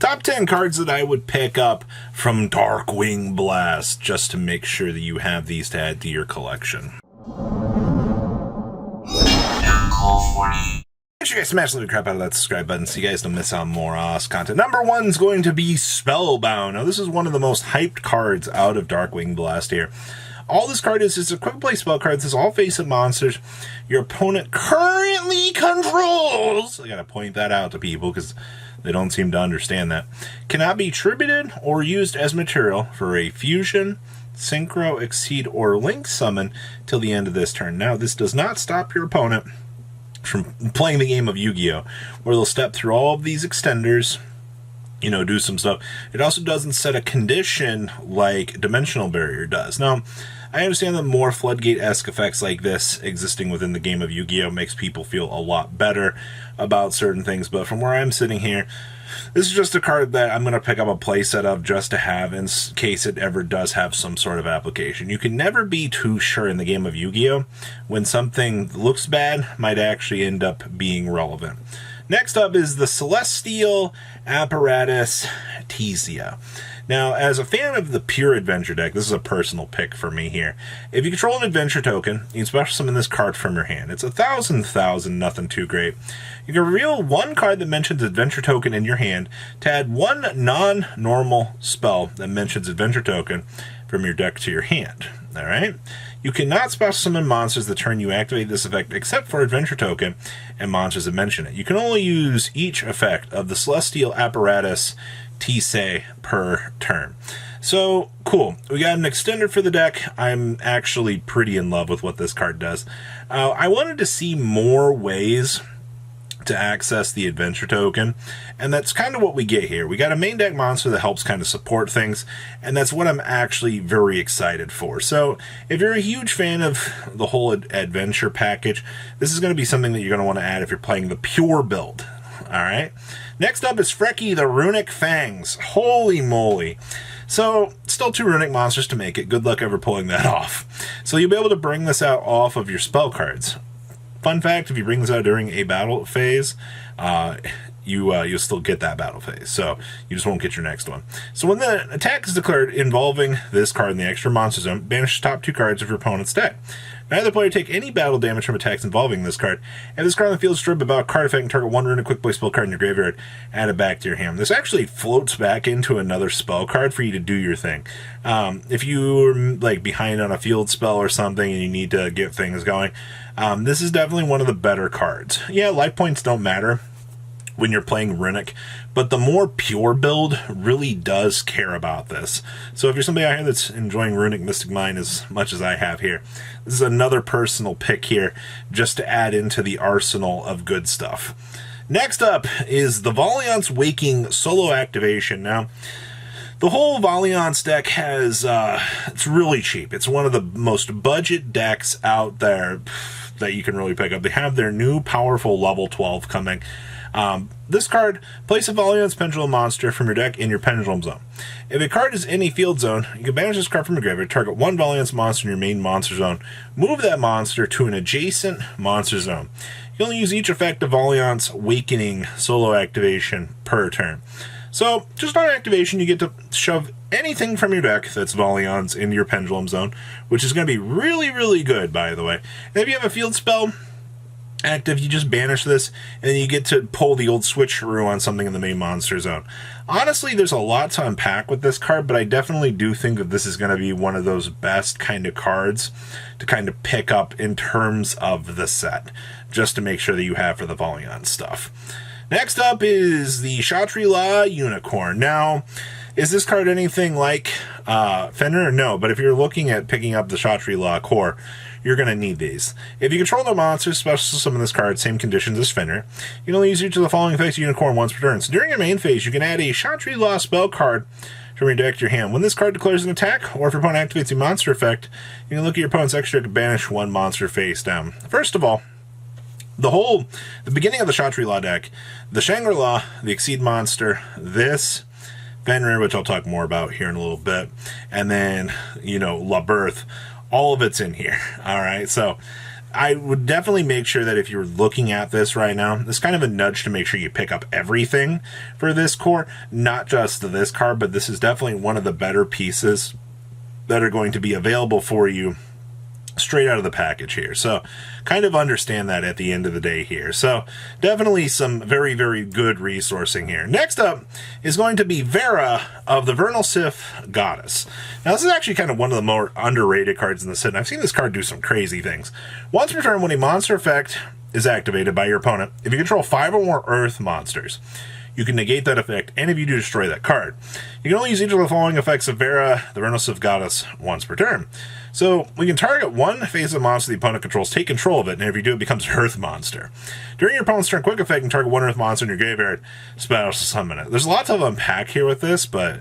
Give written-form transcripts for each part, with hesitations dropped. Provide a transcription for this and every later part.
Top 10 cards that I would pick up from Darkwing Blast, just to make sure that you have these to add to your collection. Make sure you guys smash the crap out of that subscribe button so you guys don't miss out on more awesome content. Number 1 is going to be Spellbound. Now, this is one of the most hyped cards out of Darkwing Blast here. All this card is a quick play spell card. This is all face-up monsters your opponent currently controls. I gotta point that out to people because they don't seem to understand that. Cannot be tributed or used as material for a fusion, synchro, exceed, or link summon till the end of this turn. Now, this does not stop your opponent from playing the game of Yu-Gi-Oh! Where they'll step through all of these extenders, you know, do some stuff. It also doesn't set a condition like Dimensional Barrier does. Now, I understand that more Floodgate-esque effects like this existing within the game of Yu-Gi-Oh! Makes people feel a lot better about certain things, but from where I'm sitting here, this is just a card that I'm going to pick up a playset of just to have in case it ever does have some sort of application. You can never be too sure in the game of Yu-Gi-Oh! When something looks bad might actually end up being relevant. Next up is the Celestial Apparatus Tesia. Now, as a fan of the pure adventure deck, this is a personal pick for me here. If you control an adventure token, you can special summon this card from your hand. It's 1,000, nothing too great. You can reveal one card that mentions adventure token in your hand to add one non-normal spell that mentions adventure token from your deck to your hand. Alright? You cannot special summon monsters the turn you activate this effect except for adventure token and monsters that mention it. You can only use each effect of the Celestial Apparatus Tesia per turn. So, cool. We got an extender for the deck. I'm actually pretty in love with what this card does. I wanted to see more ways to access the adventure token, and that's kind of what we get here. We got a main deck monster that helps kind of support things, and that's what I'm actually very excited for. So if you're a huge fan of the whole adventure package, this is going to be something that you're going to want to add if you're playing the pure build. Alright, next up is Frecky the Runeic Fangs. Holy moly. So, still 2 Runeic monsters to make it. Good luck ever pulling that off. So you'll be able to bring this out off of your spell cards. Fun fact, if you bring this out during a battle phase, you'll still get that battle phase. So, you just won't get your next one. So when the attack is declared involving this card in the extra monster zone, banish the top 2 cards of your opponent's deck. Neither player take any battle damage from attacks involving this card. If this card on the field is stripped about a card effect and target 1 rune quick play spell card in your graveyard, add it back to your hand. This actually floats back into another spell card for you to do your thing. If you're like behind on a field spell or something and you need to get things going, this is definitely one of the better cards. Yeah, life points don't matter when you're playing Runeic, but the more pure build really does care about this. So if you're somebody out here that's enjoying Runeic Mystic Mine as much as I have here, this is another personal pick here just to add into the arsenal of good stuff. Next up is the Valiant's Waking solo activation. Now, the whole Valiant's deck has, it's really cheap. It's one of the most budget decks out there that you can really pick up. They have their new powerful level 12 coming. This card, place a Valiant's Pendulum monster from your deck in your Pendulum zone. If a card is in a field zone, you can banish this card from your graveyard, target 1 Valiant's monster in your main monster zone, move that monster to an adjacent monster zone. You can only use each effect of Valiant's Awakening solo activation per turn. So, just on activation, you get to shove anything from your deck that's Valiant's into your Pendulum zone, which is going to be really, really good, by the way. And if you have a field spell active, you just banish this, and then you get to pull the old switcheroo on something in the main monster zone. Honestly, there's a lot to unpack with this card, but I definitely do think that this is going to be one of those best kind of cards to kind of pick up in terms of the set, just to make sure that you have for the Valiant stuff. Next up is the Shangri-La Unicorn. Now, is this card anything like Fenrir? No, but if you're looking at picking up the Shangri-La core, you're going to need these. If you control no monsters, special summon this card, same conditions as Fenrir. You can only use each of the following effects of Unicorn once per turn. So during your main phase, you can add a Shangri-La spell card from your deck to your hand. When this card declares an attack, or if your opponent activates a monster effect, you can look at your opponent's extra deck and banish 1 monster face down. First of all, the beginning of the Shangri-La deck, the Shangri-La, the Exceed monster, this, Fenrir, which I'll talk more about here in a little bit, and then, La Birth, all of it's in here. All right, so I would definitely make sure that if you're looking at this right now, it's kind of a nudge to make sure you pick up everything for this core, not just this card, but this is definitely one of the better pieces that are going to be available for you straight out of the package here. So kind of understand that at the end of the day here. So definitely some very, very good resourcing here. Next up is going to be Vera of the Vernal Sith Goddess. Now this is actually kind of one of the more underrated cards in the set, and I've seen this card do some crazy things. Once per turn, when a monster effect is activated by your opponent, if you control 5 or more Earth monsters, you can negate that effect, and if you do, destroy that card. You can only use each of the following effects of Vera, the Vernal Sith Goddess, once per turn. So we can target one face of monster the opponent controls, take control of it, and if you do, it becomes an Earth monster. During your opponent's turn, quick effect, you can target one Earth monster in your graveyard, special summon it. There's a lot to unpack here with this, but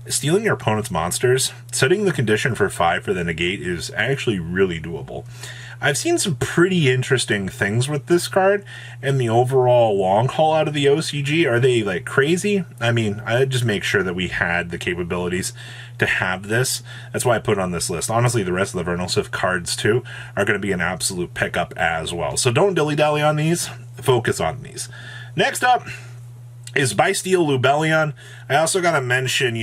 stealing your opponent's monsters, setting the condition for 5 for the negate is actually really doable. I've seen some pretty interesting things with this card, and the overall long haul out of the OCG. Are they like crazy? I mean, I'd just make sure that we had the capabilities to have this. That's why I put it on this list. Honestly, the rest of the Vernal Sith cards too are going to be an absolute pickup as well. So don't dilly-dally on these. Focus on these. Next up is Bysteel Lubellion. I also got to mention,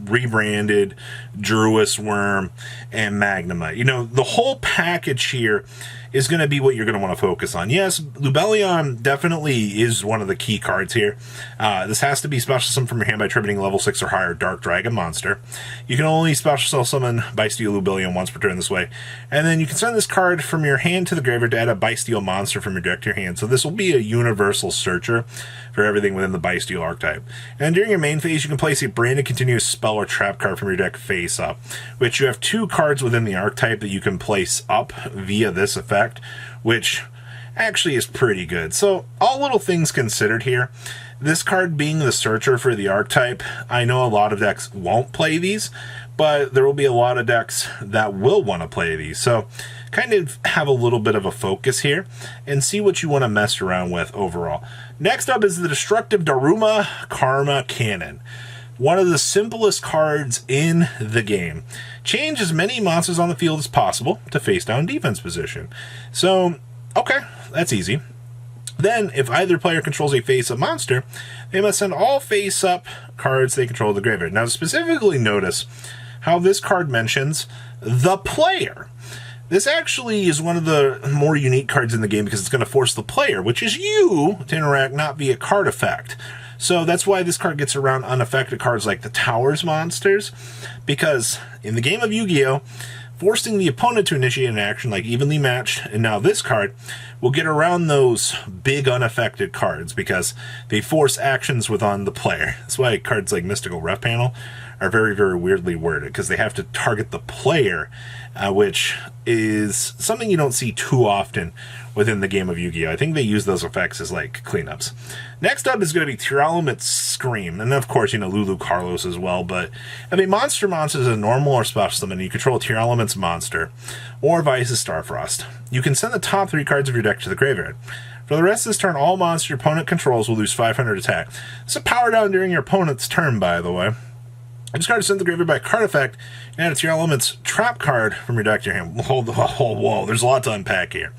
rebranded Druis Worm and Magnemite. The whole package here is going to be what you're going to want to focus on. Yes, Lubellion definitely is one of the key cards here. This has to be special summon from your hand by tributing level 6 or higher Dark Dragon monster. You can only special summon Bysteel Lubellion once per turn this way. And then you can send this card from your hand to the graveyard to add a Bysteel monster from your deck to your hand. So this will be a universal searcher for everything within the Bysteel archetype. And during your main phase, you can place a branded continuous spell or trap card from your deck face up, which you have 2 cards within the archetype that you can place up via this effect, which actually is pretty good. So all little things considered here, this card being the searcher for the archetype, I know a lot of decks won't play these, but there will be a lot of decks that will want to play these. So kind of have a little bit of a focus here and see what you want to mess around with overall. Next up is the Destructive Daruma Karma Cannon. One of the simplest cards in the game. Change as many monsters on the field as possible to face down defense position. So, okay, that's easy. Then, if either player controls a face-up monster, they must send all face-up cards they control to the graveyard. Now, specifically notice how this card mentions the player. This actually is one of the more unique cards in the game because it's going to force the player, which is you, to interact not via card effect. So that's why this card gets around unaffected cards like the Towers monsters, because in the game of Yu-Gi-Oh!, forcing the opponent to initiate an action like Evenly Matched, and now this card, will get around those big unaffected cards because they force actions within the player. That's why cards like Mystical Ref Panel are very, very weirdly worded, because they have to target the player, which is something you don't see too often within the game of Yu-Gi-Oh! I think they use those effects as like cleanups. Next up is going to be Tearlaments Scream, and of course, Lulu Carlos as well, but if a monster is a normal or special summon, you control a Tearlaments monster, or Vice's Starfrost, you can send the top 3 cards of your deck to the graveyard. For the rest of this turn, all monsters your opponent controls will lose 500 attack. It's a power down during your opponent's turn, by the way. This card is sent to the graveyard by a card effect, and add it to your element's trap card from your deck to your hand. Whoa, there's a lot to unpack here.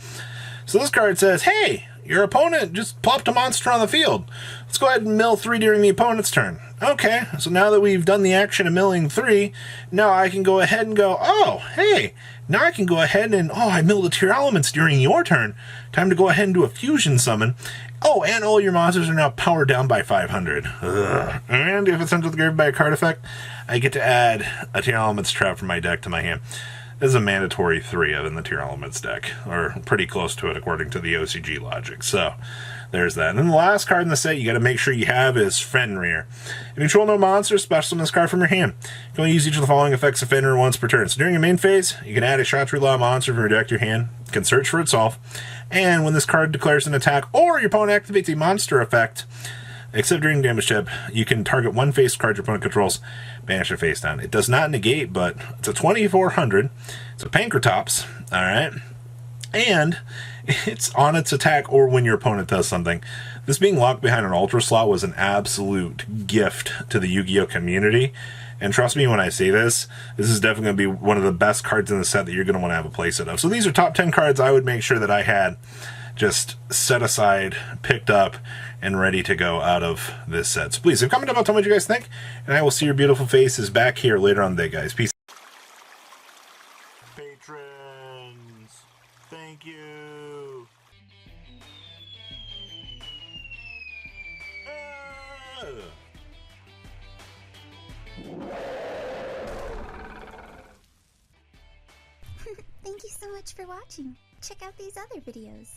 So this card says, hey, your opponent just plopped a monster on the field. Let's go ahead and mill 3 during the opponent's turn. Okay, so now that we've done the action of milling 3, now I can go ahead and go, oh, hey, now I can go ahead and, I milled the Tier Elements during your turn. Time to go ahead and do a fusion summon. Oh, and all your monsters are now powered down by 500. Ugh. And if it's sent to the graveyard by a card effect, I get to add a Tier Elements trap from my deck to my hand. This is a mandatory 3 in the Tier Elements deck, or pretty close to it according to the OCG logic. So there's that. And then the last card in the set you got to make sure you have is Fenrir. If you control no monsters, special summon this card from your hand. You can only use each of the following effects of Fenrir once per turn. So during your main phase, you can add a Chartreuse Law monster from your deck to your hand. It can search for itself. And when this card declares an attack or your opponent activates a monster effect, except during damage step, you can target one face card your opponent controls, banish it face down. It does not negate, but it's a 2400. It's a Pankratops, alright? And it's on its attack or when your opponent does something. This being locked behind an Ultra slot was an absolute gift to the Yu-Gi-Oh! Community. And trust me when I say this, this is definitely going to be one of the best cards in the set that you're going to want to have a playset of. So these are top 10 cards I would make sure that I had just set aside, picked up, and ready to go out of this set. So please, comment down below, tell me what you guys think, and I will see your beautiful faces back here later on the day, guys. Peace. Patrons, thank you. Thank you so much for watching. Check out these other videos.